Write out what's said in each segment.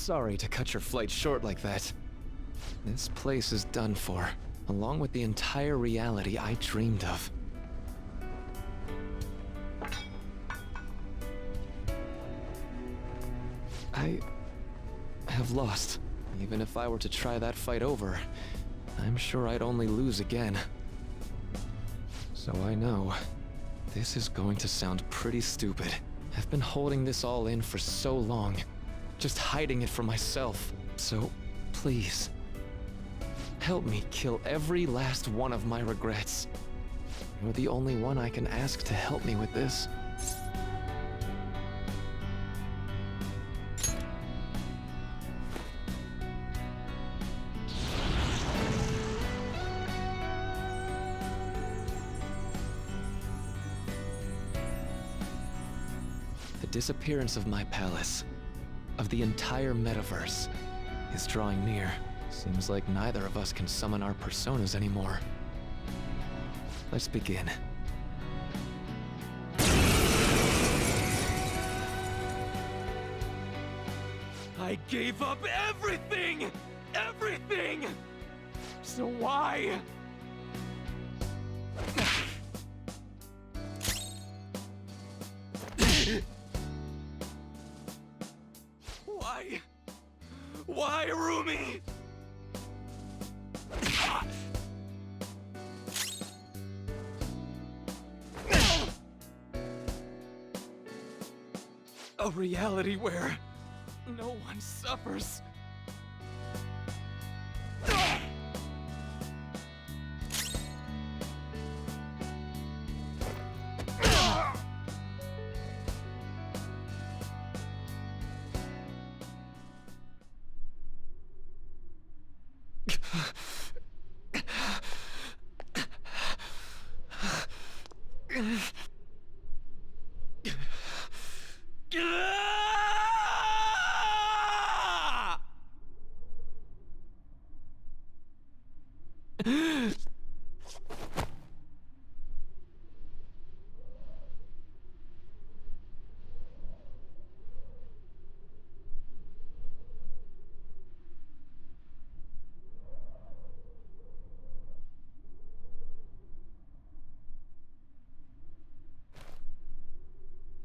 sorry to cut your flight short like that. This place is done for, along with the entire reality I dreamed of. I have lost. Even if I were to try that fight over, I'm sure I'd only lose again. So I know, this is going to sound pretty stupid. I've been holding this all in for so long, just hiding it from myself. So, please, help me kill every last one of my regrets. You're the only one I can ask to help me with this. The disappearance of my palace, of the entire metaverse, is drawing near. Seems like neither of us can summon our personas anymore. Let's begin. I gave up everything! Everything! So why? Why, Rumi? A reality where no one suffers.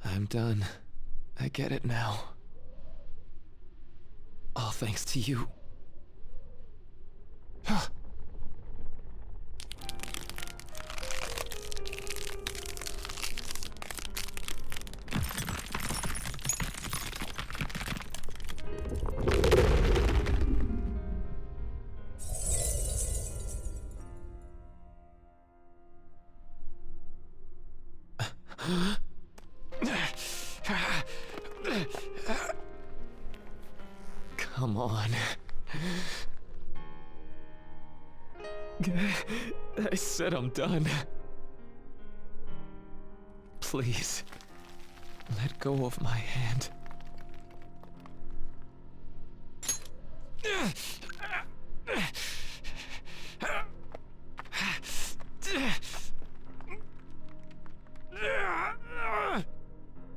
I'm done. I get it now. All thanks to you. Come on. I said I'm done. Please, let go of my hand.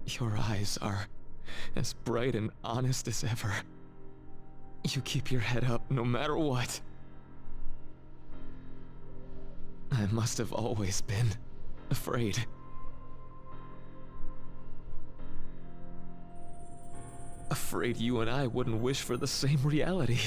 Your eyes are as bright and honest as ever. You keep your head up no matter what. I must have always been afraid. Afraid you and I wouldn't wish for the same reality.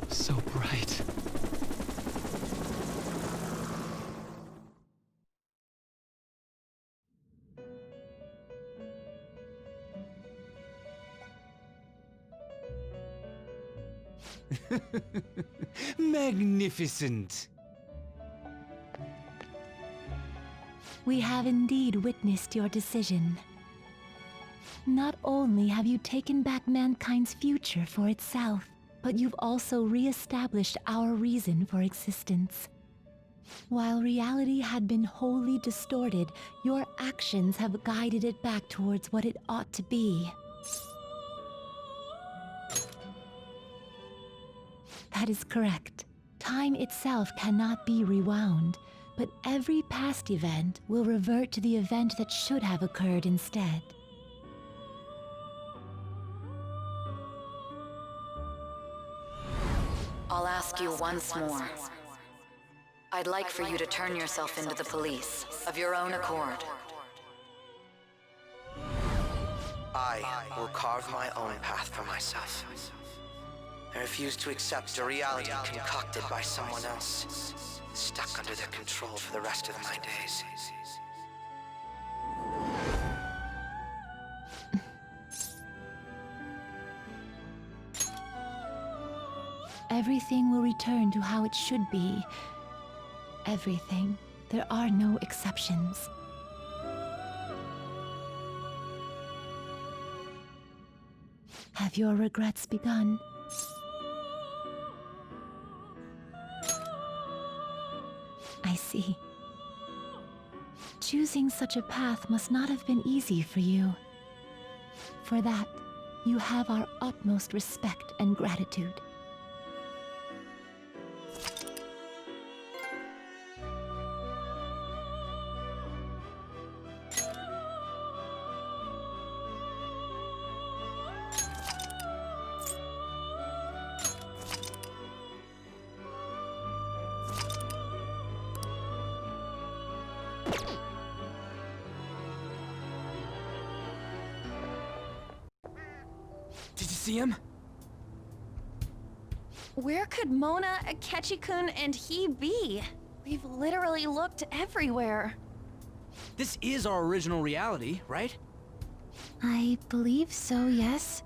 So bright. Magnificent! We have indeed witnessed your decision. Not only have you taken back mankind's future for itself, but you've also re-established our reason for existence. While reality had been wholly distorted, your actions have guided it back towards what it ought to be. That is correct. Time itself cannot be rewound, but every past event will revert to the event that should have occurred instead. I'll ask you once more. I'd like for you to turn yourself into the police, of your own accord. I will carve my own path for myself. I refuse to accept a reality concocted by someone else, stuck under their control for the rest of my days. Everything will return to how it should be. Everything. There are no exceptions. Have your regrets begun? I see. Choosing such a path must not have been easy for you. For that, you have our utmost respect and gratitude. Did you see him? Where could Mona, Akechi-kun, and he be? We've literally looked everywhere. This is our original reality, right? I believe so, yes.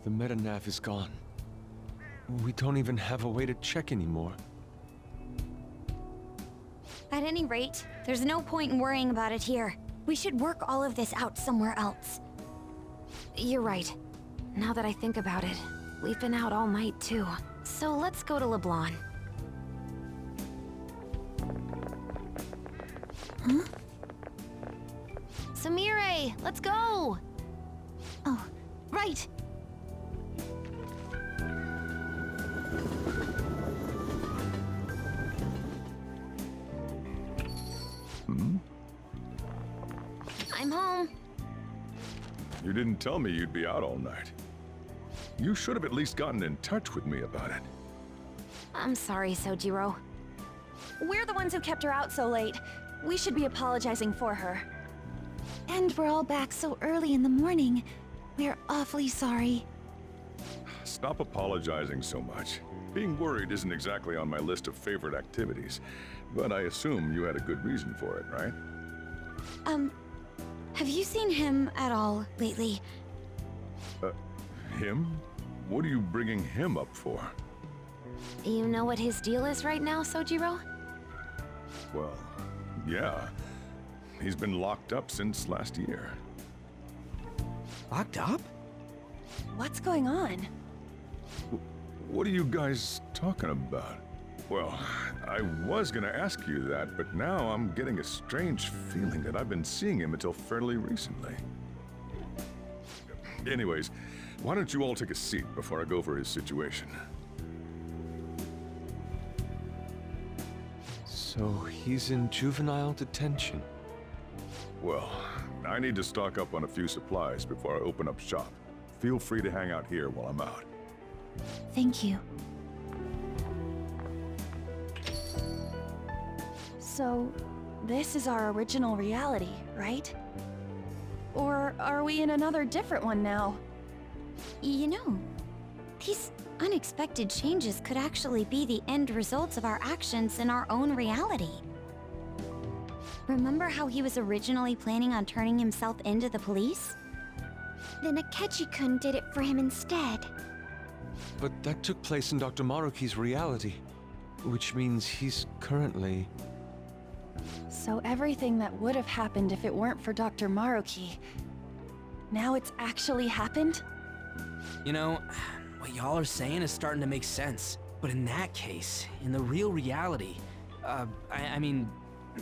The meta-nav is gone. We don't even have a way to check anymore. At any rate, there's no point in worrying about it here. We should work all of this out somewhere else. You're right. Now that I think about it, we've been out all night too. So let's go to LeBlanc. Huh? Sumire, let's go! Oh, right! I'm home. You didn't tell me you'd be out all night. You should have at least gotten in touch with me about it. I'm sorry, Sojiro. We're the ones who kept her out so late. We should be apologizing for her. And we're all back so early in the morning. We're awfully sorry. Stop apologizing so much. Being worried isn't exactly on my list of favorite activities, but I assume you had a good reason for it, right? Have you seen him at all lately? Him? What are you bringing him up for? You know what his deal is right now, Sojiro? Well, yeah. He's been locked up since last year. Locked up? What's going on? What are you guys talking about? Well, I was gonna ask you that, but now I'm getting a strange feeling that I've been seeing him until fairly recently. Anyways, why don't you all take a seat before I go over his situation? So he's in juvenile detention. Well, I need to stock up on a few supplies before I open up shop. Feel free to hang out here while I'm out. Thank you. So, this is our original reality, right? Or are we in another different one now? You know, these unexpected changes could actually be the end results of our actions in our own reality. Remember how he was originally planning on turning himself into the police? Then Akechi-kun did it for him instead. But that took place in Dr. Maruki's reality, which means he's currently... So everything that would have happened if it weren't for Dr. Maruki, now it's actually happened? You know, what y'all are saying is starting to make sense. But in that case, in the real reality, I mean,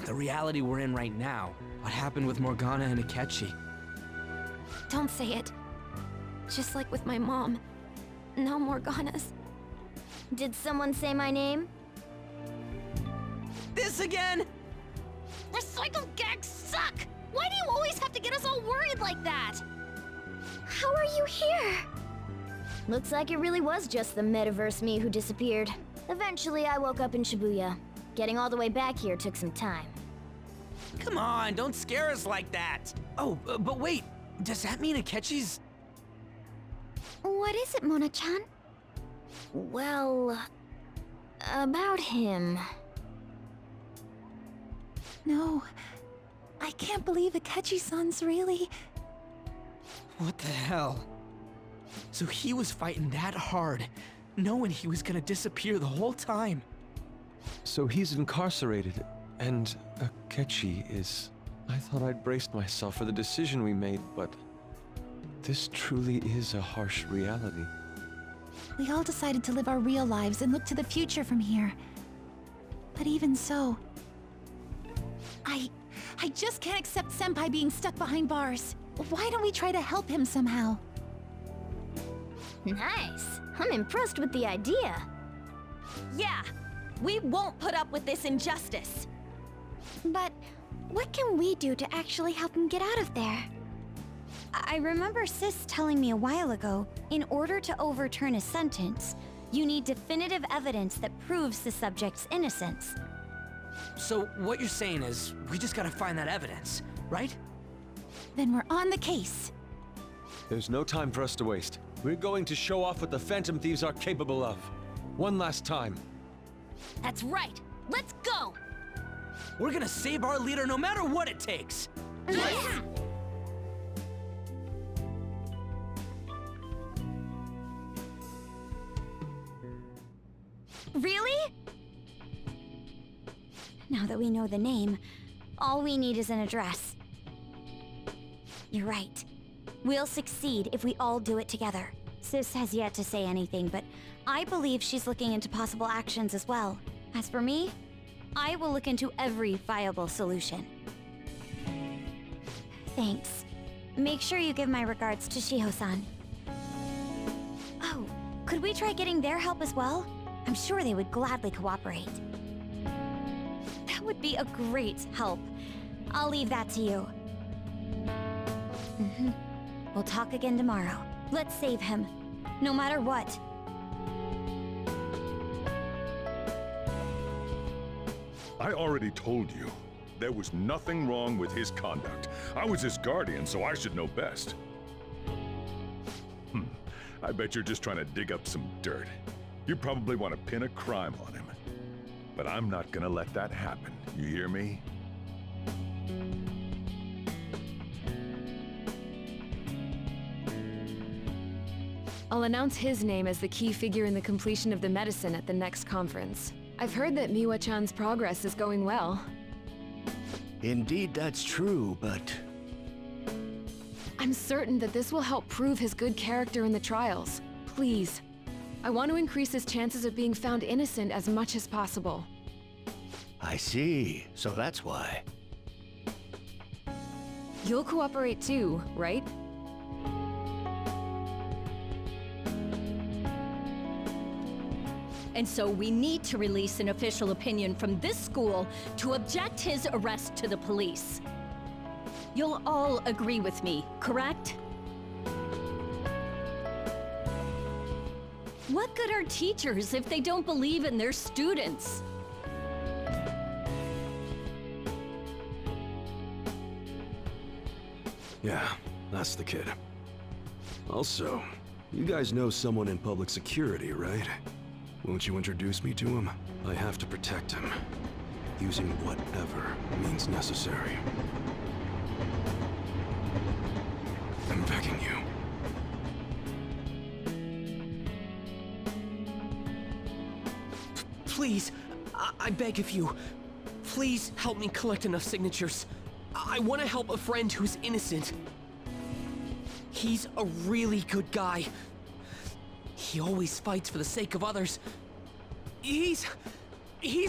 the reality we're in right now, what happened with Morgana and Akechi? Don't say it. Just like with my mom, No more Ganas. Did someone say my name? This again? Recycled gags suck! Why do you always have to get us all worried like that? How are you here? Looks like it really was just the metaverse me who disappeared. Eventually, I woke up in Shibuya. Getting all the way back here took some time. Come on, don't scare us like that. Oh, but wait, does that mean Akechi's... What is it, Mona-chan? Well, about him. No, I can't believe Akechi-san's really... What the hell? So he was fighting that hard, knowing he was gonna disappear the whole time. So he's incarcerated, and Akechi is... I thought I'd braced myself for the decision we made, but... this truly is a harsh reality. We all decided to live our real lives and look to the future from here. But even so... I just can't accept Senpai being stuck behind bars. Why don't we try to help him somehow? Nice. I'm impressed with the idea. Yeah, we won't put up with this injustice. But what can we do to actually help him get out of there? I remember Sis telling me a while ago, in order to overturn a sentence, you need definitive evidence that proves the subject's innocence. So what you're saying is, we just gotta find that evidence, right? Then we're on the case. There's no time for us to waste. We're going to show off what the Phantom Thieves are capable of. One last time. That's right. Let's go! We're gonna save our leader no matter what it takes. Yeah! Really? Now that we know the name, all we need is an address. You're right. We'll succeed if we all do it together. Sis has yet to say anything, but I believe she's looking into possible actions as well. As for me, I will look into every viable solution. Thanks. Make sure you give my regards to Shiho-san. Oh, could we try getting their help as well? I'm sure they would gladly cooperate. That would be a great help. I'll leave that to you. We'll talk again tomorrow. Let's save him, no matter what. I already told you. There was nothing wrong with his conduct. I was his guardian, so I should know best. I bet you're just trying to dig up some dirt. You probably want to pin a crime on him. But I'm not gonna let that happen. You hear me? I'll announce his name as the key figure in the completion of the medicine at the next conference. I've heard that Miwa-chan's progress is going well. Indeed, that's true, but... I'm certain that this will help prove his good character in the trials. Please. I want to increase his chances of being found innocent as much as possible. I see. So that's why. You'll cooperate too, right? And so we need to release an official opinion from this school to object his arrest to the police. You'll all agree with me, correct? What good are teachers if they don't believe in their students? Yeah, that's the kid. Also, you guys know someone in public security, right? Won't you introduce me to him? I have to protect him, using whatever means necessary. I'm begging you. Please, I beg of you. Please help me collect enough signatures. I want to help a friend who's innocent. He's a really good guy. He always fights for the sake of others. He's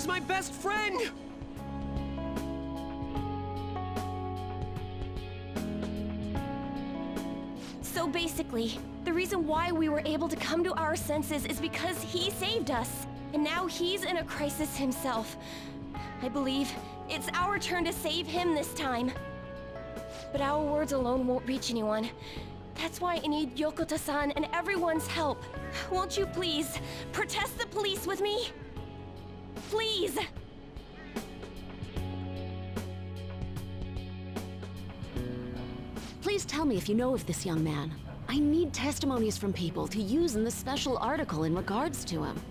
my best friend! So basically, the The reason why we were able to come to our senses is because he saved us. And now he's in a crisis himself. I believe it's our turn to save him this time. But our words alone won't reach anyone. That's why I need Yokota-san and everyone's help. Won't you please protest the police with me? Please! Please tell me if you know of this young man. I need testimonies from people to use in the special article in regards to him.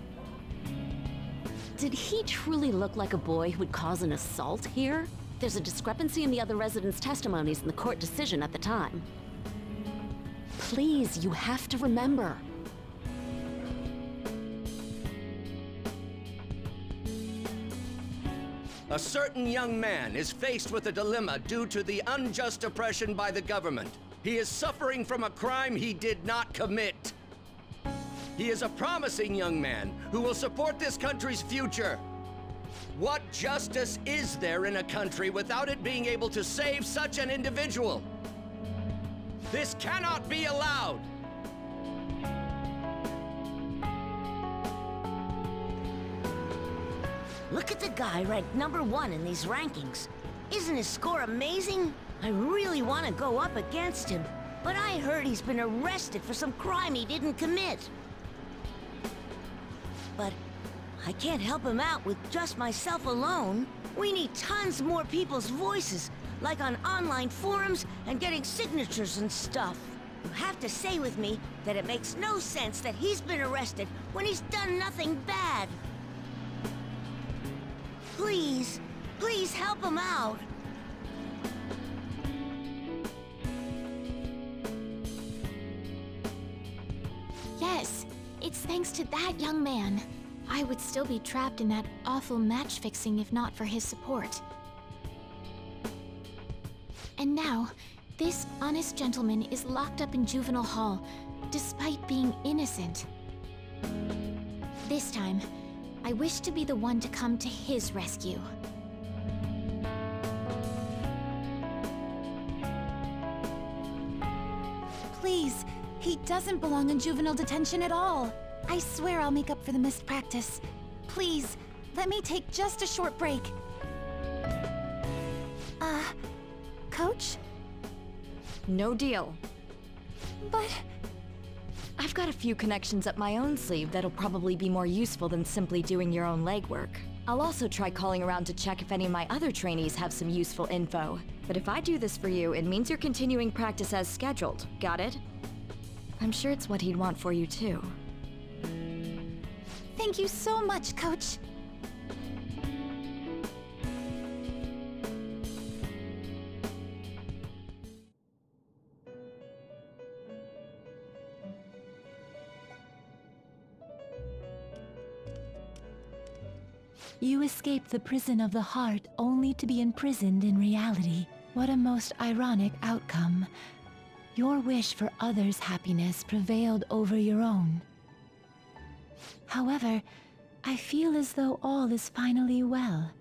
Did he truly look like a boy who would cause an assault here? There's a discrepancy in the other residents' testimonies in the court decision at the time. Please, you have to remember. A certain young man is faced with a dilemma due to the unjust oppression by the government. He is suffering from a crime he did not commit. He is a promising young man who will support this country's future. What justice is there in a country without it being able to save such an individual? This cannot be allowed! Look at the guy ranked #1 in these rankings. Isn't his score amazing? I really want to go up against him, but I heard he's been arrested for some crime he didn't commit. But I can't help him out with just myself alone. We need tons more people's voices, like on online forums and getting signatures and stuff. You have to say with me that it makes no sense that he's been arrested when he's done nothing bad. Please, please help him out. Yes, it's thanks to that young man. I would still be trapped in that awful match fixing if not for his support. And now, this honest gentleman is locked up in juvenile hall, despite being innocent. This time, I wish to be the one to come to his rescue. Please, he doesn't belong in juvenile detention at all. I swear I'll make up for the missed practice. Please, let me take just a short break. Coach? No deal. But... I've got a few connections up my own sleeve that'll probably be more useful than simply doing your own legwork. I'll also try calling around to check if any of my other trainees have some useful info. But if I do this for you, it means you're continuing practice as scheduled. Got it? I'm sure it's what he'd want for you too. Thank you so much, Coach. You escaped the prison of the heart only to be imprisoned in reality. What a most ironic outcome. Your wish for others' happiness prevailed over your own. However, I feel as though all is finally well.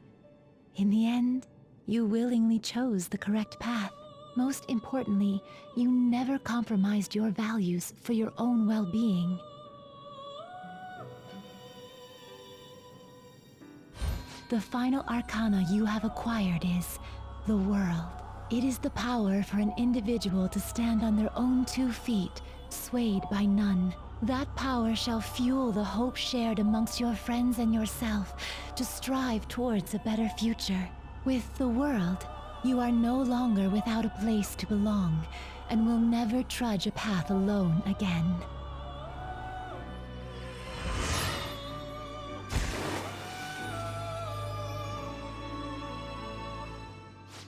In the end, you willingly chose the correct path. Most importantly, you never compromised your values for your own well-being. The final arcana you have acquired is the world. It is the power for an individual to stand on their own 2 feet, swayed by none. That power shall fuel the hope shared amongst your friends and yourself to strive towards a better future. With the world, you are no longer without a place to belong, and will never trudge a path alone again.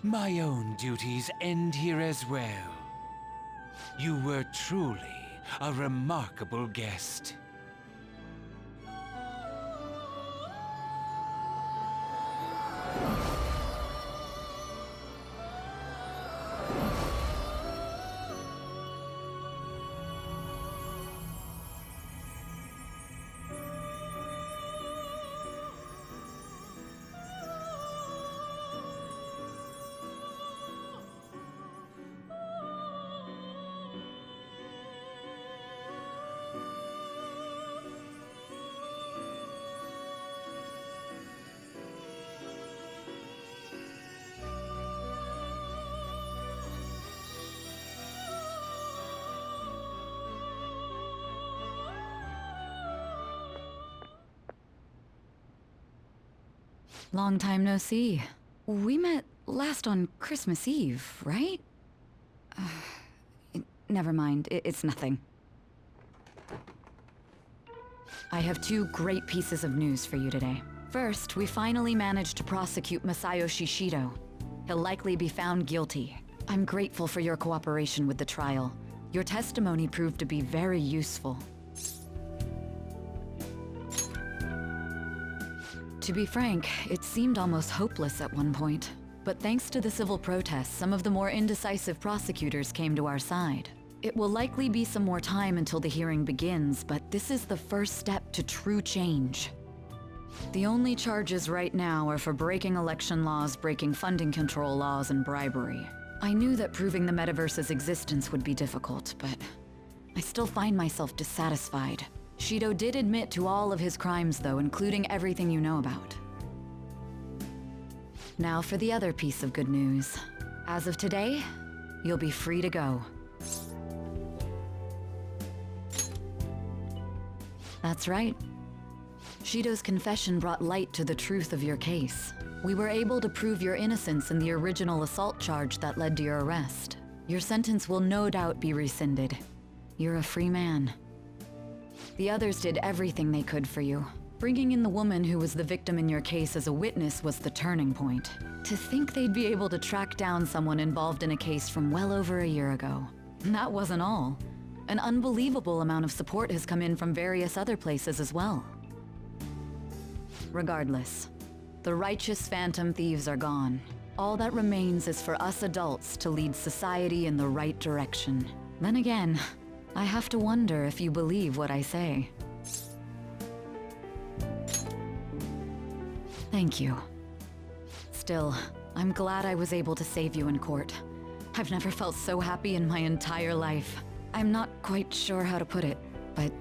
My own duties end here as well. You were truly a remarkable guest. Long time no see. We met last on Christmas Eve, right? Never mind, it's nothing. I have two great pieces of news for you today. First, we finally managed to prosecute Masayo Shishido. He'll likely be found guilty. I'm grateful for your cooperation with the trial. Your testimony proved to be very useful. To be frank, it seemed almost hopeless at one point. But thanks to the civil protests, some of the more indecisive prosecutors came to our side. It will likely be some more time until the hearing begins, but this is the first step to true change. The only charges right now are for breaking election laws, breaking funding control laws, and bribery. I knew that proving the metaverse's existence would be difficult, but I still find myself dissatisfied. Shido did admit to all of his crimes, though, including everything you know about. Now for the other piece of good news. As of today, you'll be free to go. That's right. Shido's confession brought light to the truth of your case. We were able to prove your innocence in the original assault charge that led to your arrest. Your sentence will no doubt be rescinded. You're a free man. The others did everything they could for you. Bringing in the woman who was the victim in your case as a witness was the turning point. To think they'd be able to track down someone involved in a case from well over a year ago. And that wasn't all. An unbelievable amount of support has come in from various other places as well. Regardless, the righteous phantom thieves are gone. All that remains is for us adults to lead society in the right direction. Then again, I have to wonder if you believe what I say. Thank you. Still, I'm glad I was able to save you in court. I've never felt so happy in my entire life. I'm not quite sure how to put it, but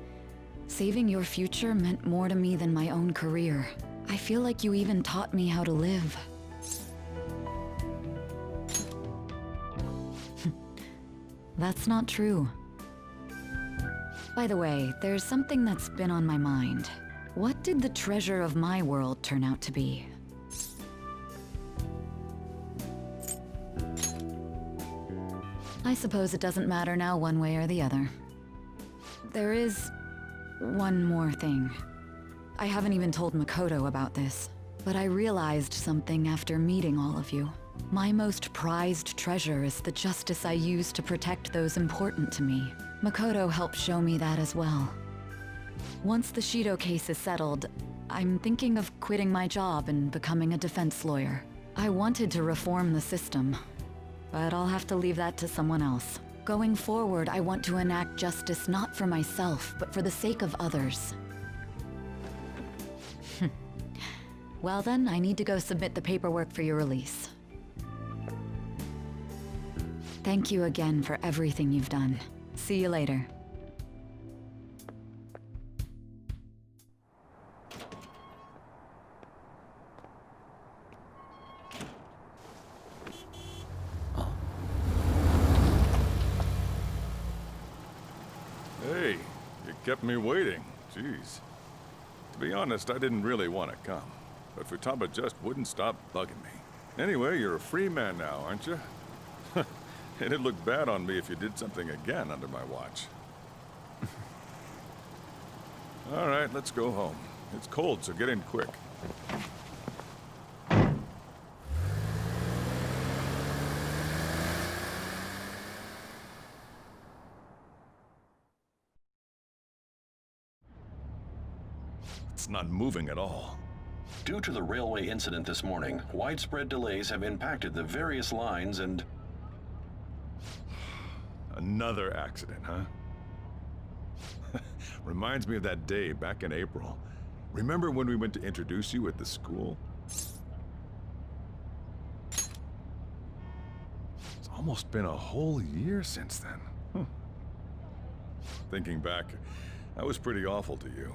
saving your future meant more to me than my own career. I feel like you even taught me how to live. That's not true. By the way, there's something that's been on my mind. What did the treasure of my world turn out to be? I suppose it doesn't matter now one way or the other. There is one more thing. I haven't even told Makoto about this, but I realized something after meeting all of you. My most prized treasure is the justice I use to protect those important to me. Makoto helped show me that as well. Once the Shido case is settled, I'm thinking of quitting my job and becoming a defense lawyer. I wanted to reform the system, but I'll have to leave that to someone else. Going forward, I want to enact justice not for myself, but for the sake of others. Well then, I need to go submit the paperwork for your release. Thank you again for everything you've done. See you later. Hey, you kept me waiting. Jeez. To be honest, I didn't really want to come, but Futaba just wouldn't stop bugging me. Anyway, you're a free man now, aren't you? It'd look bad on me if you did something again under my watch. All right, let's go home. It's cold, so get in quick. It's not moving at all. Due to the railway incident this morning, widespread delays have impacted the various lines and... Another accident, huh? Reminds me of that day back in April. Remember when we went to introduce you at the school? It's almost been a whole year since then. Thinking back, I was pretty awful to you.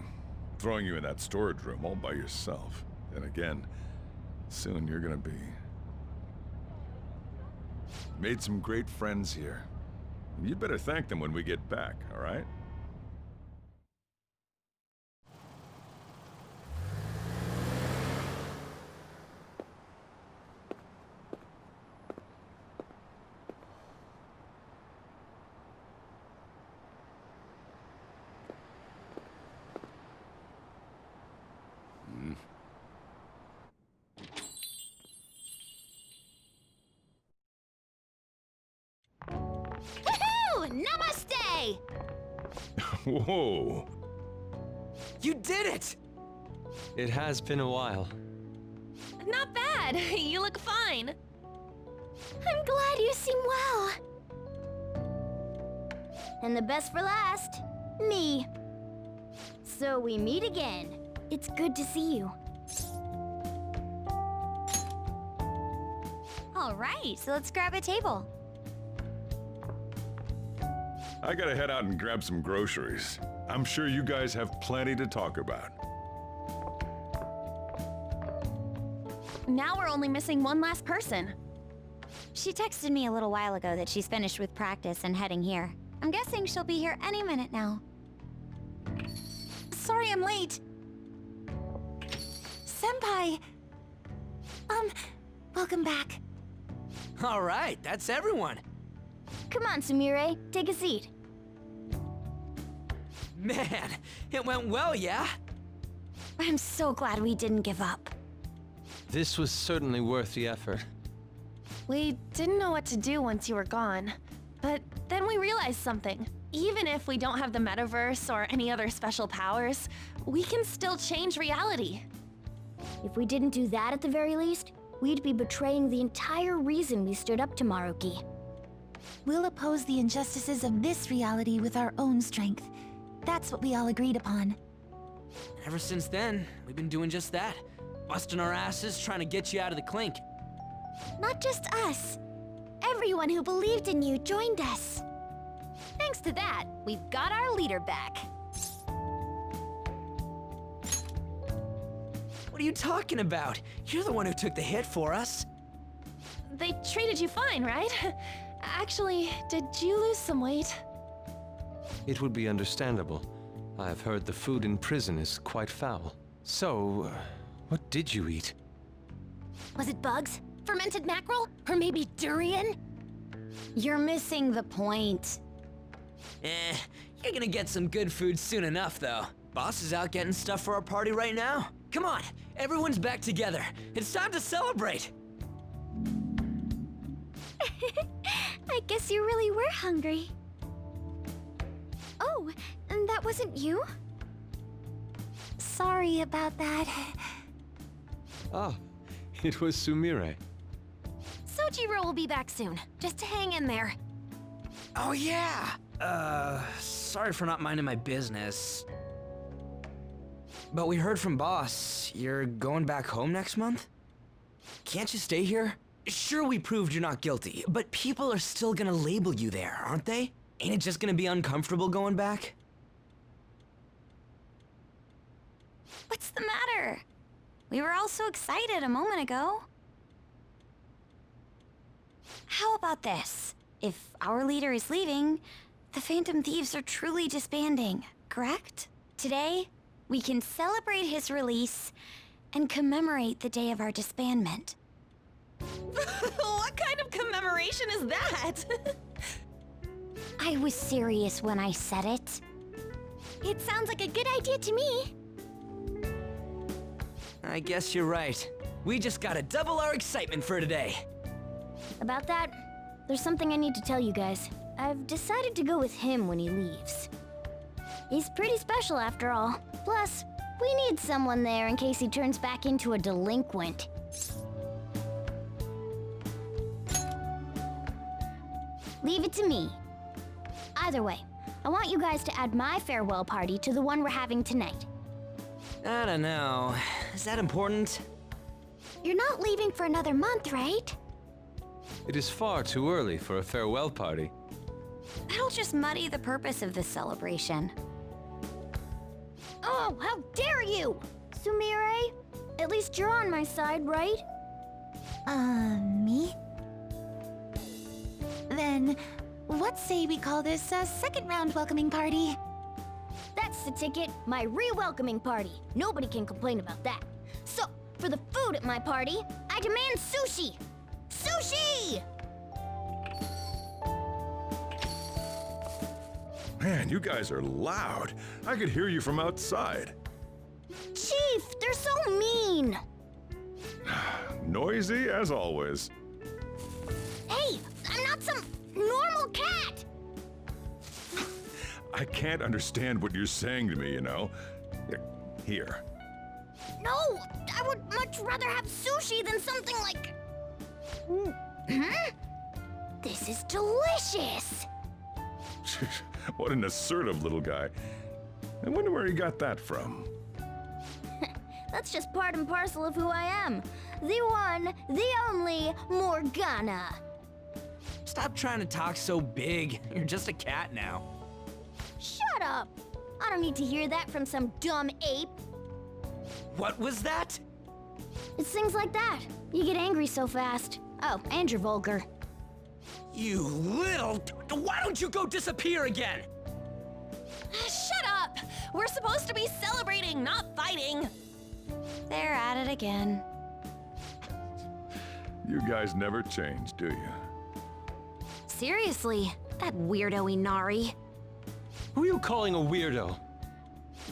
Throwing you in that storage room all by yourself. And again, soon you're gonna be. Made some great friends here. You'd better thank them when we get back, all right? Whoa. You did it! It has been a while. Not bad. You look fine. I'm glad you seem well. And the best for last, me. So we meet again. It's good to see you. All right, so let's grab a table. I gotta head out and grab some groceries. I'm sure you guys have plenty to talk about. Now we're only missing one last person. She texted me a little while ago that she's finished with practice and heading here. I'm guessing she'll be here any minute now. Sorry I'm late. Senpai. Welcome back. All right, that's everyone. Come on, Sumire, take a seat. Man, it went well, yeah? I'm so glad we didn't give up. This was certainly worth the effort. We didn't know what to do once you were gone, but then we realized something. Even if we don't have the metaverse or any other special powers, we can still change reality. If we didn't do that at the very least, we'd be betraying the entire reason we stood up to Maruki. We'll oppose the injustices of this reality with our own strength. That's what we all agreed upon. Ever since then, we've been doing just that. Busting our asses trying to get you out of the clink. Not just us. Everyone who believed in you joined us. Thanks to that, we've got our leader back. What are you talking about? You're the one who took the hit for us. They treated you fine, right? Actually, did you lose some weight? It would be understandable. I have heard the food in prison is quite foul. So, what did you eat? Was it bugs? Fermented mackerel? Or maybe durian? You're missing the point. You're gonna get some good food soon enough, though. Boss is out getting stuff for our party right now. Come on, everyone's back together. It's time to celebrate. I guess you really were hungry. Oh, and that wasn't you? Sorry about that. Ah, it was Sumire. Sojiro will be back soon. Just hang in there. Oh yeah! Sorry for not minding my business. But we heard from Boss, you're going back home next month? Can't you stay here? Sure, we proved you're not guilty, but people are still gonna label you there, aren't they? Ain't it just gonna be uncomfortable going back? What's the matter? We were all so excited a moment ago. How about this? If our leader is leaving, the Phantom Thieves are truly disbanding, correct? Today, we can celebrate his release and commemorate the day of our disbandment. What kind of commemoration is that? I was serious when I said it. It sounds like a good idea to me. I guess you're right. We just gotta double our excitement for today. About that, there's something I need to tell you guys. I've decided to go with him when he leaves. He's pretty special after all. Plus, we need someone there in case he turns back into a delinquent. Leave it to me. Either way, I want you guys to add my farewell party to the one we're having tonight. I don't know. Is that important? You're not leaving for another month, right? It is far too early for a farewell party. That'll just muddy the purpose of this celebration. Oh, how dare you! Sumire, at least you're on my side, right? Me? Then, what say we call this a second round welcoming party? That's the ticket, my re-welcoming party. Nobody can complain about that. So, for the food at my party, I demand sushi! Sushi! Man, you guys are loud. I could hear you from outside. Chief, they're so mean! Noisy as always. Hey, I'm not some normal cat! I can't understand what you're saying to me, you know? Here. No! I would much rather have sushi than something like... This is delicious! What an assertive little guy. I wonder where he got that from. That's just part and parcel of who I am. The one, the only Morgana. Stop trying to talk so big. You're just a cat now. Shut up! I don't need to hear that from some dumb ape. What was that? It's things like that. You get angry so fast. Oh, and you're vulgar. You little... Why don't you go disappear again? Shut up! We're supposed to be celebrating, not fighting! They're at it again. You guys never change, do you? Seriously, that weirdo Inari. Who are you calling a weirdo?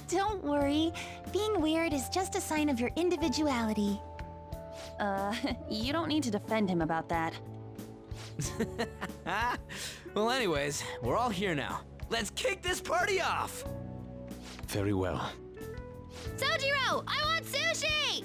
Don't worry. Being weird is just a sign of your individuality. You don't need to defend him about that. Well, anyways, we're all here now. Let's kick this party off! Very well. Sojiro, I want sushi!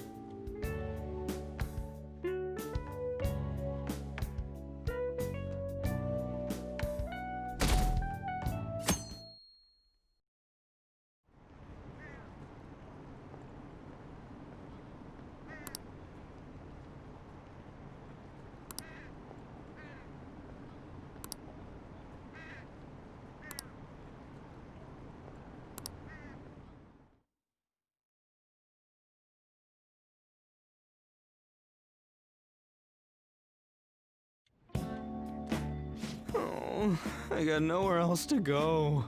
Oh, I got nowhere else to go.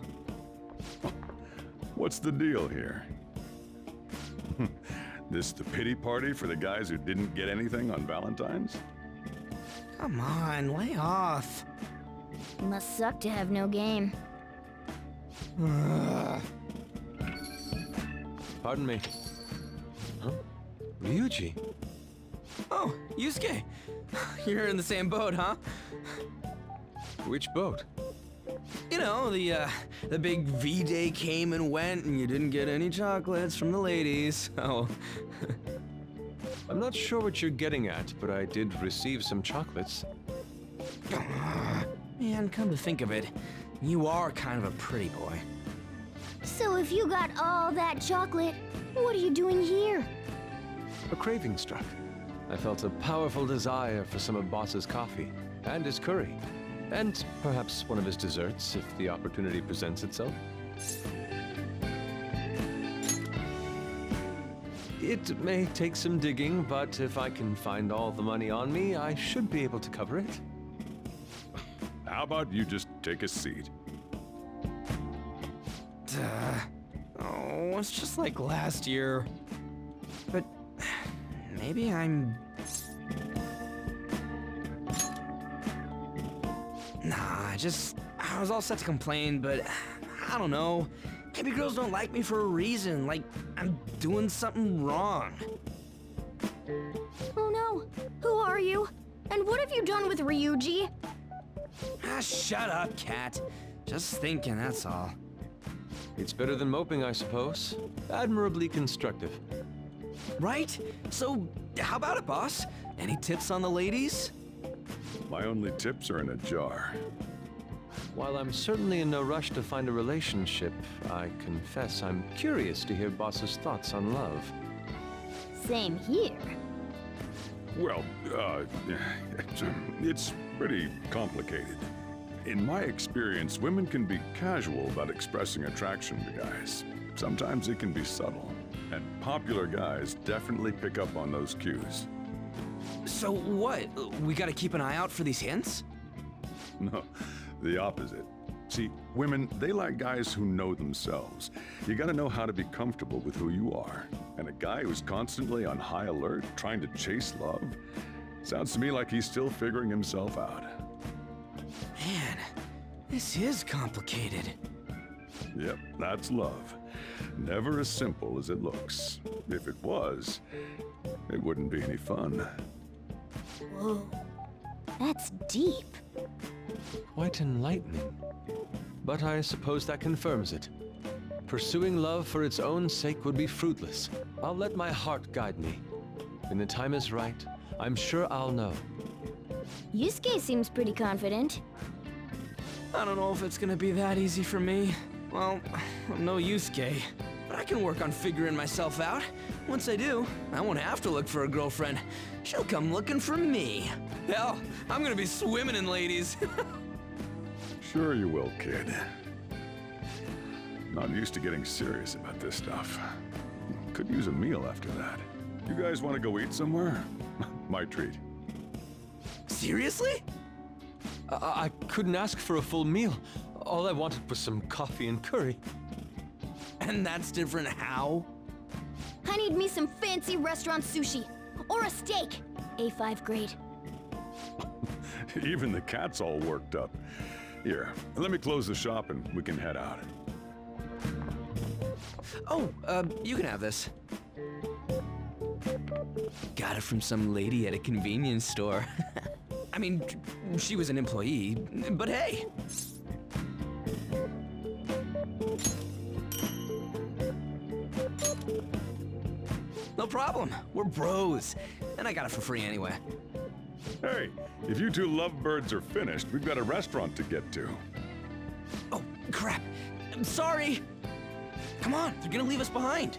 What's the deal here? This the pity party for the guys who didn't get anything on Valentine's? Come on, lay off. Must suck to have no game. Pardon me. Huh? Ryuji? Oh, Yusuke. You're in the same boat, huh? Which boat? You know, the big V-Day came and went and you didn't get any chocolates from the ladies, so... I'm not sure what you're getting at, but I did receive some chocolates. Man, come to think of it, you are kind of a pretty boy. So if you got all that chocolate, what are you doing here? A craving struck. I felt a powerful desire for some of Boss's coffee, and his curry, and perhaps one of his desserts if the opportunity presents itself. It may take some digging, but if I can find all the money on me, I should be able to cover it. How about you just take a seat? Oh, it's just like last year. But maybe I'm... Nah, I was all set to complain, but I don't know. Maybe girls don't like me for a reason, like I'm doing something wrong. Oh no, who are you? And what have you done with Ryuji? Ah, shut up, cat. Just thinking, that's all. It's better than moping, I suppose. Admirably constructive. Right? So, how about it, boss? Any tips on the ladies? My only tips are in a jar. While I'm certainly in no rush to find a relationship, I confess I'm curious to hear Boss's thoughts on love. Same here. Well, it's pretty complicated. In my experience, women can be casual about expressing attraction to guys. Sometimes it can be subtle, and popular guys definitely pick up on those cues. So what? We gotta keep an eye out for these hints? No, the opposite. See, women, they like guys who know themselves. You gotta know how to be comfortable with who you are. And a guy who's constantly on high alert, trying to chase love, sounds to me like he's still figuring himself out. Man, this is complicated. Yep, that's love. Never as simple as it looks. If it was, it wouldn't be any fun. Whoa, that's deep. Quite enlightening. but I suppose that confirms it. Pursuing love for its own sake would be fruitless. I'll let my heart guide me. When the time is right, I'm sure I'll know. Yusuke seems pretty confident. I don't know if it's gonna be that easy for me. Well, I'm no Yusuke, but I can work on figuring myself out. Once I do, I won't have to look for a girlfriend. She'll come looking for me. Hell, I'm gonna be swimming in ladies. Sure you will, kid. Not used to getting serious about this stuff. Could use a meal after that. You guys want to go eat somewhere? My treat. Seriously? I couldn't ask for a full meal. All I wanted was some coffee and curry. And that's different how? I need me some fancy restaurant sushi. Or a steak. A5 grade. Even the cat's all worked up. Here, let me close the shop and we can head out. Oh, you can have this. Got it from some lady at a convenience store. I mean, she was an employee, but hey. No problem, we're bros. And I got it for free anyway. Hey, if you two lovebirds are finished, we've got a restaurant to get to. Oh, crap. I'm sorry. Come on, they're gonna leave us behind.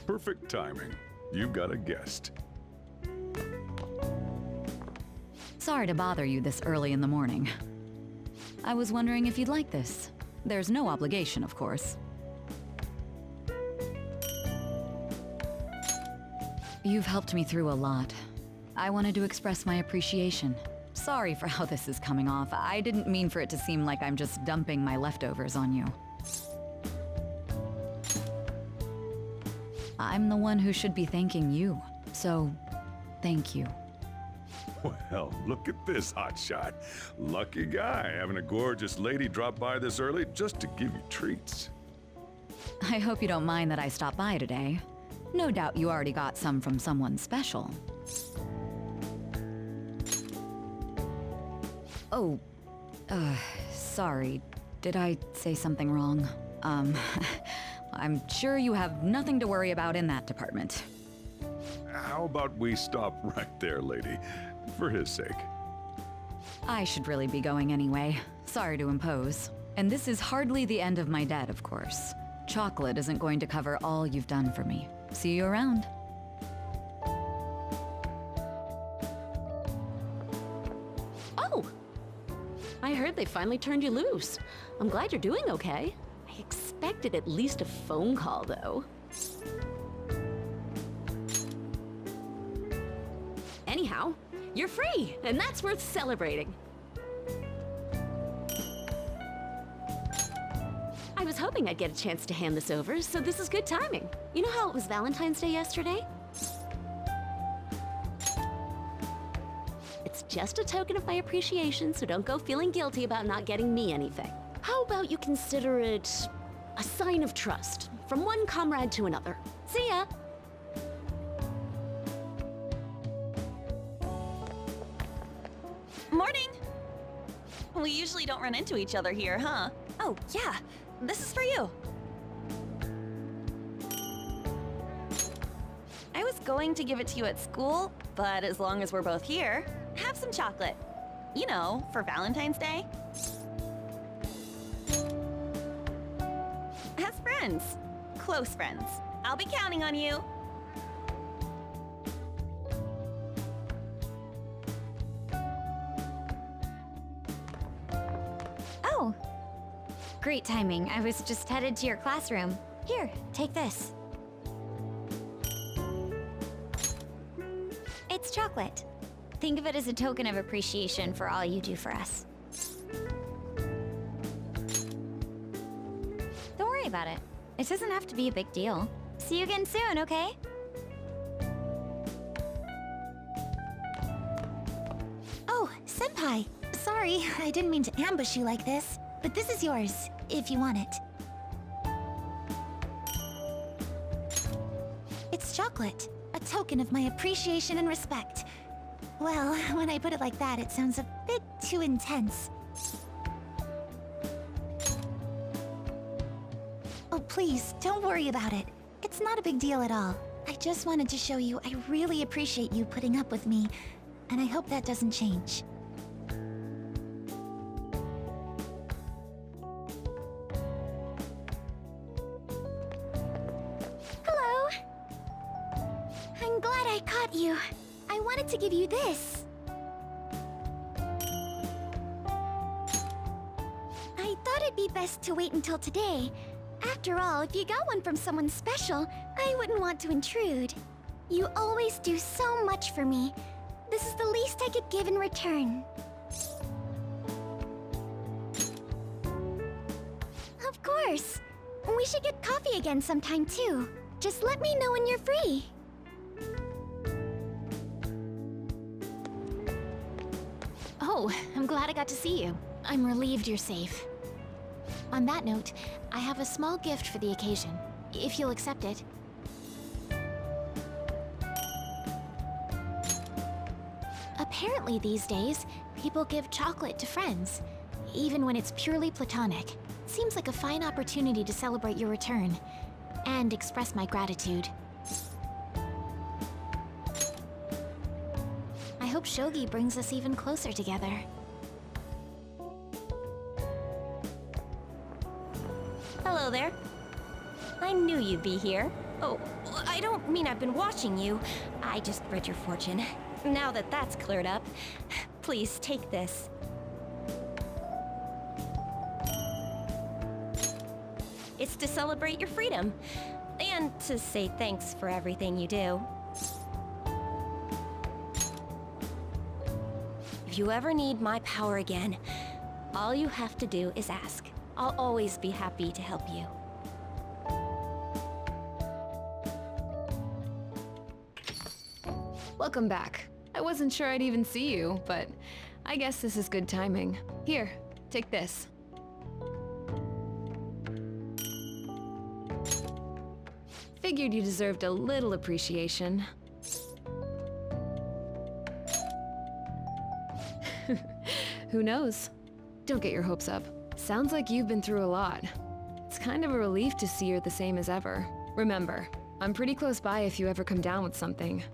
Perfect timing. You've got a guest. Sorry to bother you this early in the morning. I was wondering if you'd like this. There's no obligation, of course. You've helped me through a lot. I wanted to express my appreciation. Sorry for how this is coming off. I didn't mean for it to seem like I'm just dumping my leftovers on you. I'm the one who should be thanking you, so thank you. Well, look at this hotshot. Lucky guy having a gorgeous lady drop by this early just to give you treats. I hope you don't mind that I stopped by today. No doubt you already got some from someone special. Oh, sorry. Did I say something wrong? I'm sure you have nothing to worry about in that department. How about we stop right there, lady? For his sake. I should really be going anyway. Sorry to impose. And this is hardly the end of my debt, of course. Chocolate isn't going to cover all you've done for me. See you around. Oh! I heard they finally turned you loose. I'm glad you're doing okay. I expected at least a phone call, though. Anyhow, you're free, and that's worth celebrating. I was hoping I'd get a chance to hand this over, so this is good timing. You know how it was Valentine's Day yesterday? It's just a token of my appreciation, so don't go feeling guilty about not getting me anything. How about you consider it a sign of trust from one comrade to another? See ya! Morning! We usually don't run into each other here, huh? Oh, yeah. This is for you. I was going to give it to you at school, but as long as we're both here, have some chocolate. You know, for Valentine's Day. As friends. Close friends. I'll be counting on you. Oh. Great timing. I was just headed to your classroom. Here, take this. It's chocolate. Think of it as a token of appreciation for all you do for us. Don't worry about it. It doesn't have to be a big deal. See you again soon, okay? Oh, Senpai. Sorry, I didn't mean to ambush you like this. But this is yours, if you want it. chocolate. A token of my appreciation and respect. Well, when I put it like that, it sounds a bit too intense. Oh, please, don't worry about it. It's not a big deal at all. I just wanted to show you I really appreciate you putting up with me, and I hope that doesn't change. Hello! I'm glad I caught you. I wanted to give you this. I thought it'd be best to wait until today. After all, if you got one from someone special, I wouldn't want to intrude. You always do so much for me. This is the least I could give in return. Of course. We should get coffee again sometime too. Just let me know when you're free. Oh, I'm glad I got to see you. I'm relieved you're safe. On that note, I have a small gift for the occasion, if you'll accept it. Apparently these days, people give chocolate to friends, even when it's purely platonic. Seems like a fine opportunity to celebrate your return, and express my gratitude. I hope Shogi brings us even closer together. Hello there. I knew you'd be here. Oh, I don't mean I've been watching you. I just read your fortune. Now that that's cleared up, please take this. It's to celebrate your freedom, and to say thanks for everything you do. If you ever need my power again, all you have to do is ask. I'll always be happy to help you. Welcome back. I wasn't sure I'd even see you, but I guess this is good timing. Here, take this. Figured you deserved a little appreciation. Who knows? Don't get your hopes up. Sounds like you've been through a lot. It's kind of a relief to see you're the same as ever. Remember, I'm pretty close by if you ever come down with something.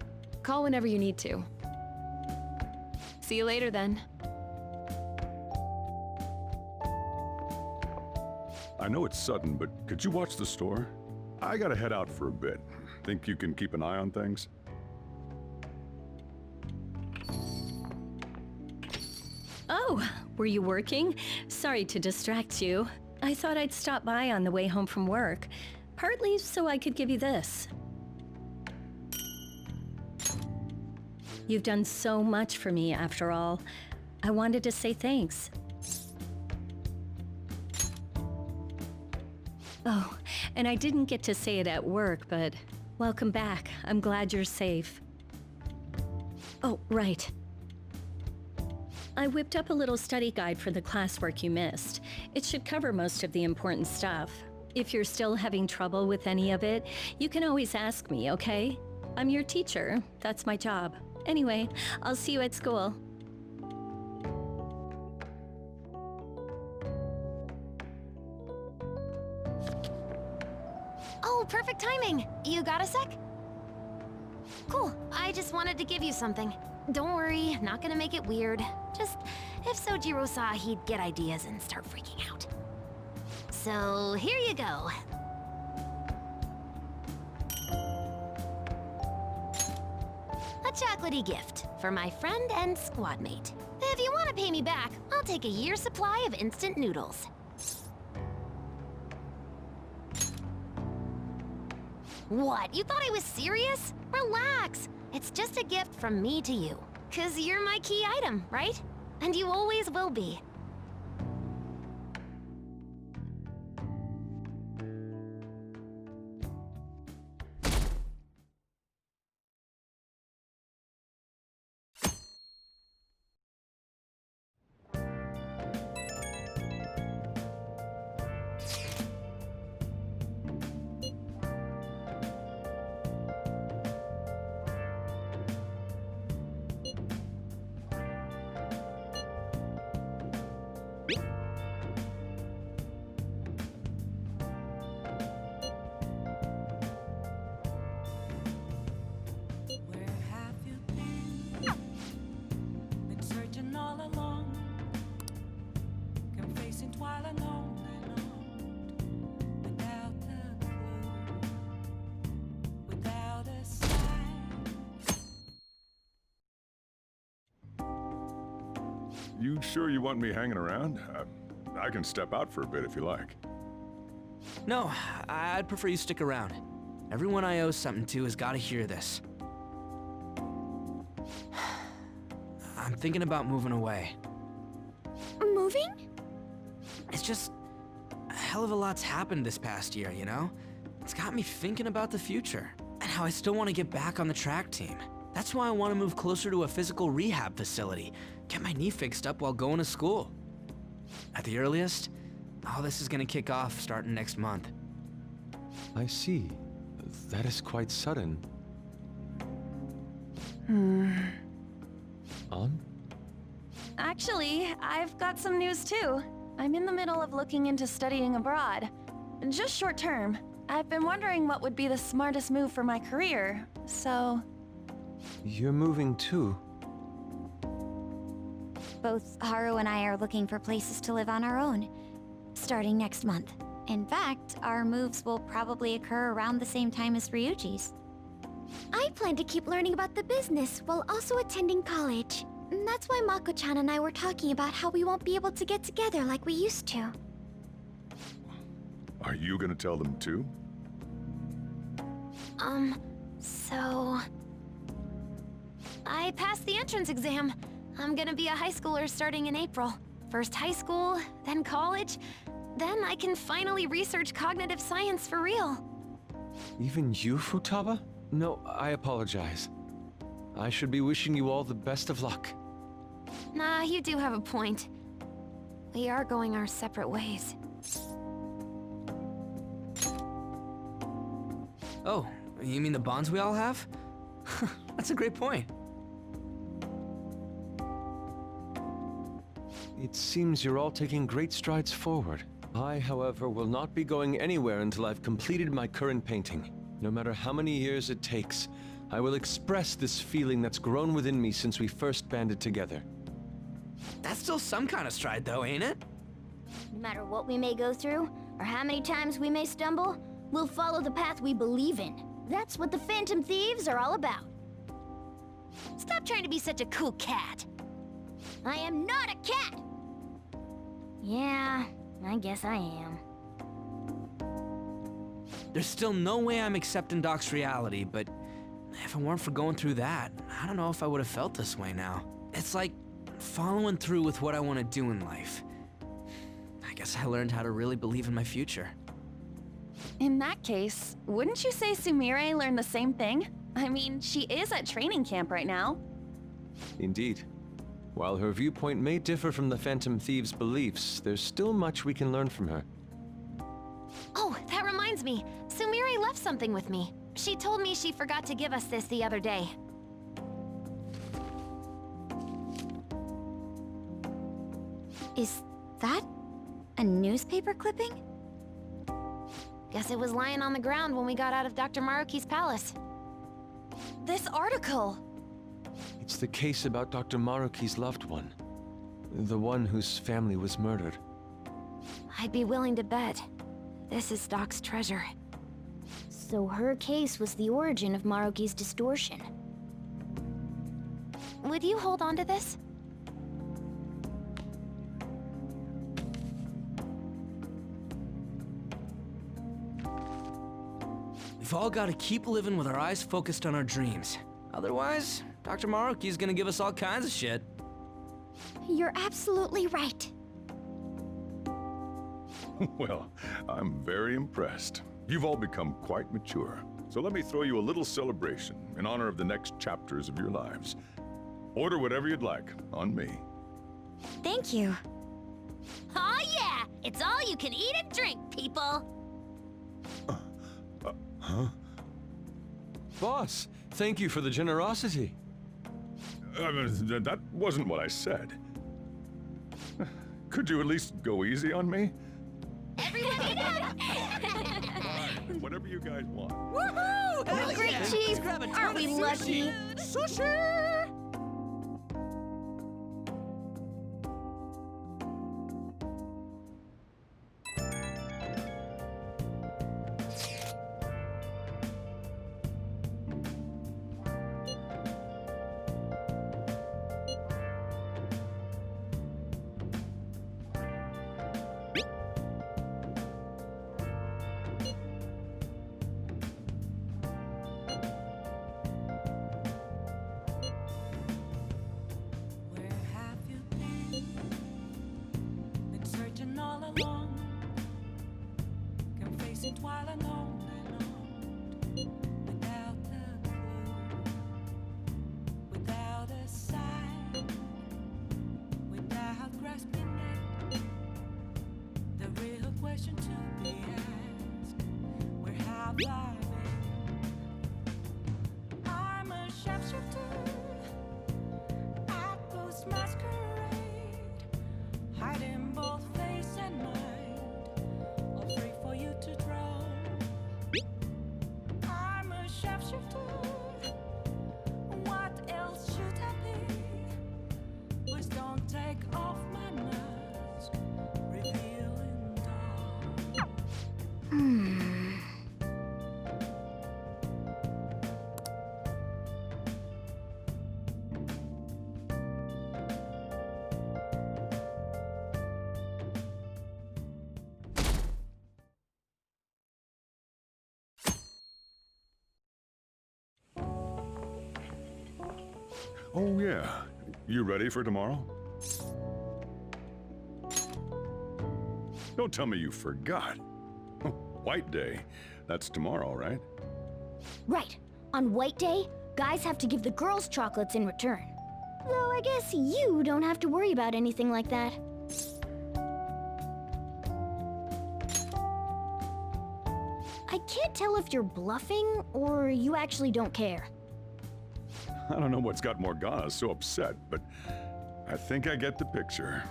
Call whenever you need to. See you later then. I know it's sudden, but could you watch the store? I gotta head out for a bit. Think you can keep an eye on things? Oh, were you working? Sorry to distract you. I thought I'd stop by on the way home from work, partly so I could give you this. You've done so much for me, after all. I wanted to say thanks. Oh, and I didn't get to say it at work, but welcome back. I'm glad you're safe. Oh, right. I whipped up a little study guide for the classwork you missed. It should cover most of the important stuff. If you're still having trouble with any of it, you can always ask me, okay? I'm your teacher. That's my job. Anyway, I'll see you at school. Oh, perfect timing! You got a sec? Cool, I just wanted to give you something. Don't worry, not gonna make it weird. Just, if Sojiro saw, he'd get ideas and start freaking out. So, here you go. A chocolatey gift for my friend and squad mate. If you want to pay me back, I'll take a year's supply of instant noodles. What? You thought I was serious? Relax. It's just a gift from me to you. 'Cause you're my key item, right? And you always will be. darling, only looked without a clue, without a sign. You sure you want me hanging around? I can step out for a bit if you like. No, I'd prefer you stick around. Everyone I owe something to has got to hear this. I'm thinking about moving away. Moving? It's just a hell of a lot's happened this past year, you know? It's got me thinking about the future and how I still want to get back on the track team. That's why I want to move closer to a physical rehab facility, get my knee fixed up while going to school. At the earliest, all this is going to kick off starting next month. I see. That is quite sudden. On? Actually, I've got some news too. I'm in the middle of looking into studying abroad. Just short term. I've been wondering what would be the smartest move for my career, so... You're moving too? Both Haru and I are looking for places to live on our own, starting next month. In fact, our moves will probably occur around the same time as Ryuji's. I plan to keep learning about the business while also attending college. That's why Mako-chan and I were talking about how we won't be able to get together like we used to. Are you gonna tell them too? So... I passed the entrance exam. I'm gonna be a high schooler starting in April. First high school, then college, then I can finally research cognitive science for real. Even you, Futaba? No, I apologize. I should be wishing you all the best of luck. Nah, you do have a point. We are going our separate ways. Oh, you mean the bonds we all have? That's a great point. It seems you're all taking great strides forward. I, however, will not be going anywhere until I've completed my current painting. No matter how many years it takes, I will express this feeling that's grown within me since we first banded together. That's still some kind of stride though, ain't it? No matter what we may go through, or how many times we may stumble, we'll follow the path we believe in. That's what the Phantom Thieves are all about. Stop trying to be such a cool cat. I am not a cat! Yeah, I guess I am. There's still no way I'm accepting Doc's reality, but if it weren't for going through that, I don't know if I would have felt this way now. It's like following through with what I want to do in life. I guess I learned how to really believe in my future. In that case, wouldn't you say Sumire learned the same thing? I mean, she is at training camp right now. Indeed. While her viewpoint may differ from the Phantom Thieves' beliefs, there's still much we can learn from her. Oh, that reminds me. Sumire left something with me. She told me she forgot to give us this the other day. Is that a newspaper clipping? Guess it was lying on the ground when we got out of Dr. Maruki's palace. This article! It's the case about Dr. Maruki's loved one. The one whose family was murdered. I'd be willing to bet this is Doc's treasure. So her case was the origin of Maruki's distortion. Would you hold on to this? We've all got to keep living with our eyes focused on our dreams. Otherwise, Dr. Maruki's gonna give us all kinds of shit. You're absolutely right. Well, I'm very impressed. You've all become quite mature. So let me throw you a little celebration in honor of the next chapters of your lives. Order whatever you'd like, on me. Thank you. Oh yeah! It's all you can eat and drink, people! Huh? Boss, thank you for the generosity. That wasn't what I said. Could you at least go easy on me? Everyone eat Fine, whatever you guys want. Woohoo! Oh, great cheese! Aren't we lucky? Sushi! alone, can face it while alone, without a clue, without a sign, without grasping it. The real question to be asked: where have I been? I'm a sharpshooter at post masquerade, hiding both face and mind, all free for you to draw. I'm a sharpshooter. What else should I be? Please don't take off my mask, revealing dawn. Oh, yeah. You ready for tomorrow? Don't tell me you forgot. White Day. That's tomorrow, right? Right. On White Day, guys have to give the girls chocolates in return. Though I guess you don't have to worry about anything like that. I can't tell if you're bluffing or you actually don't care. I don't know what's got Morgana so upset, but I think I get the picture.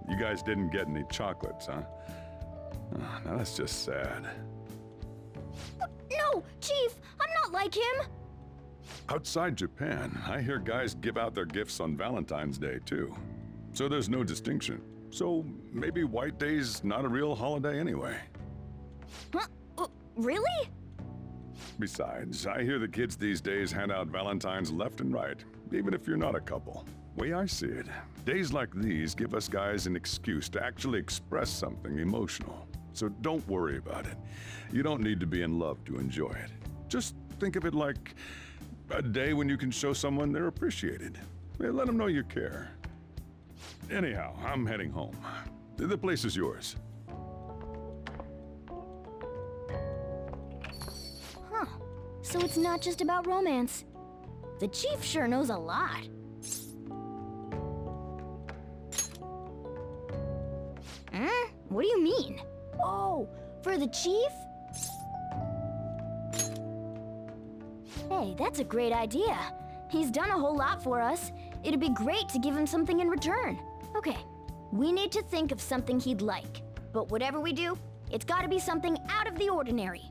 You guys didn't get any chocolates, huh? Oh, now that's just sad. No, Chief, I'm not like him. Outside Japan, I hear guys give out their gifts on Valentine's Day, too. So there's no distinction. So maybe White Day's not a real holiday anyway. Huh? Really? Besides, I hear the kids these days hand out Valentines left and right, even if you're not a couple. Way I see it, days like these give us guys an excuse to actually express something emotional. So don't worry about it. You don't need to be in love to enjoy it. Just think of it like a day when you can show someone they're appreciated. Let them know you care. Anyhow, I'm heading home. The place is yours. Huh. So it's not just about romance. The Chief sure knows a lot. Huh? What do you mean? Oh, for the Chief? Hey, that's a great idea. He's done a whole lot for us. It'd be great to give him something in return. Okay, we need to think of something he'd like. But whatever we do, it's gotta be something out of the ordinary.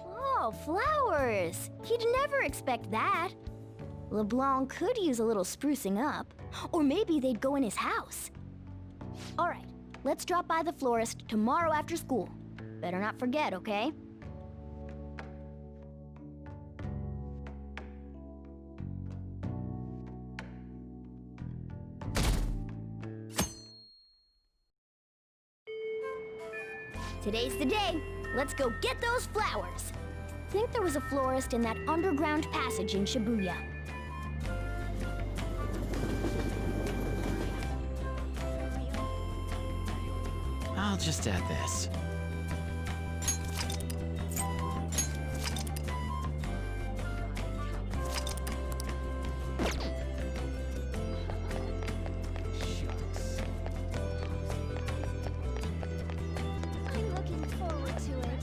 Oh, flowers! He'd never expect that. LeBlanc could use a little sprucing up. Or maybe they'd go in his house. All right, let's drop by the florist tomorrow after school. Better not forget, okay? Today's the day. Let's go get those flowers. Think there was a florist in that underground passage in Shibuya. I'll just add this. I'm looking forward to it.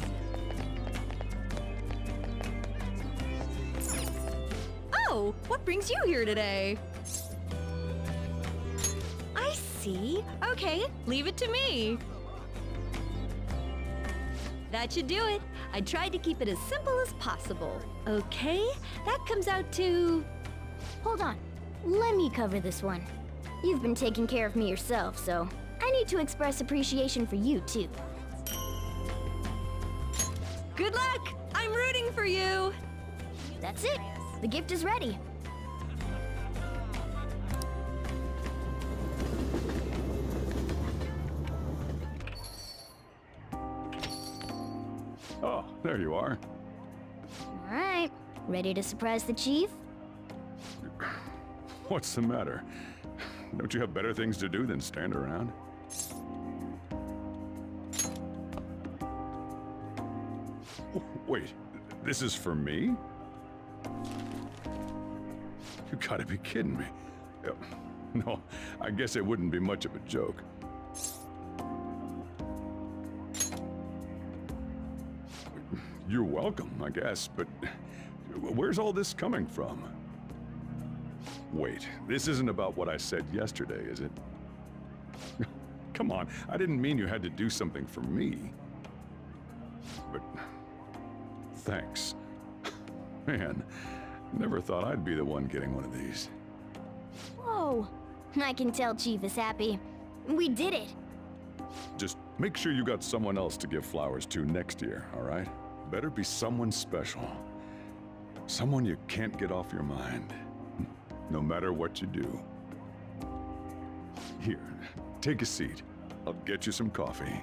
Oh, what brings you here today? I see. Okay, leave it to me. That should do it. I tried to keep it as simple as possible. Okay, that comes out to... Hold on. Let me cover this one. You've been taking care of me yourself, so I need to express appreciation for you, too. Good luck! I'm rooting for you! That's it. The gift is ready. Oh, there you are. All right. Ready to surprise the Chief? What's the matter? Don't you have better things to do than stand around? Wait, this is for me? You gotta be kidding me. No, I guess it wouldn't be much of a joke. You're welcome, I guess, but where's all this coming from? Wait, this isn't about what I said yesterday, is it? Come on, I didn't mean you had to do something for me. But thanks. Man, never thought I'd be the one getting one of these. Whoa. I can tell Chief is happy. We did it. Just make sure you got someone else to give flowers to next year, all right? Better be someone special. Someone you can't get off your mind, no matter what you do. Here, take a seat. I'll get you some coffee.